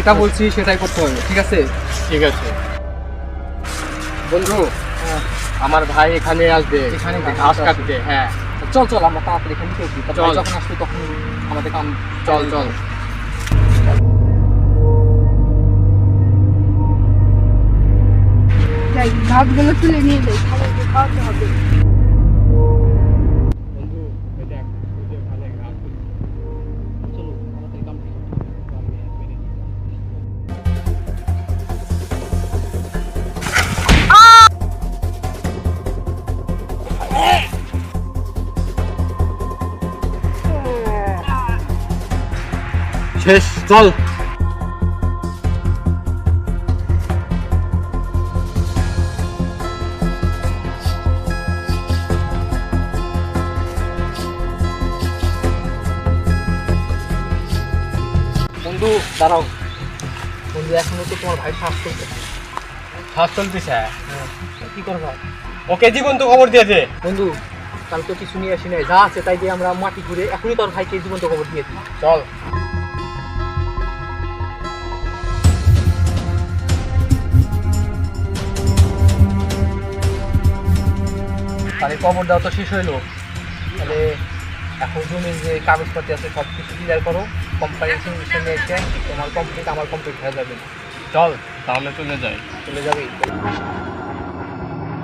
যেটা বলছি সেটাই করতে হবে, ঠিক আছে? ঠিক আছে বন্ধু, আমার ভাই এখানে আসবে, এখানে ঘাস কাটতে। হ্যাঁ চল চল আমরা তাড়াতাড়ি এখান থেকে উঠি, চল। যখন আসবে তখন আমাদের কাম। চল চল। যাই ঘাসগুলো তুলে নিয়ে যাই, খাবারকে খাওয়াতে হবে। বন্ধু এই দেখ, ওই যে ভালো ঘাস। চলো তাড়াতাড়ি কাম থেকে উঠি। শেষ, চল। বন্ধু দাঁড়াও, বন্ধু এখনো তো তোমার ভাই শ্বাস করতে। শ্বাস চলতেছে। কি করবা ওকে জীবন তো খবর দিয়েছে। বন্ধু? কাল তো কিছু নিয়ে আসি নাই, যা আছে তাই দিয়ে আমরা মাটি ঘুরে এখনই তোর ভাইকে জীবন্ত খবর দিয়ে দিই। চল। তাহলে খবর দেওয়া তো শেষ হইলো, তাহলে এখন জমির যে কাগজপাতি আছে সব কিছু ক্লিয়ার করো। কোম্পানির সঙ্গে এসে তোমার কমপ্লিট আমার কমপ্লিট হয়ে যাবে। চল তাহলে চলে যাই। চলে যাবে।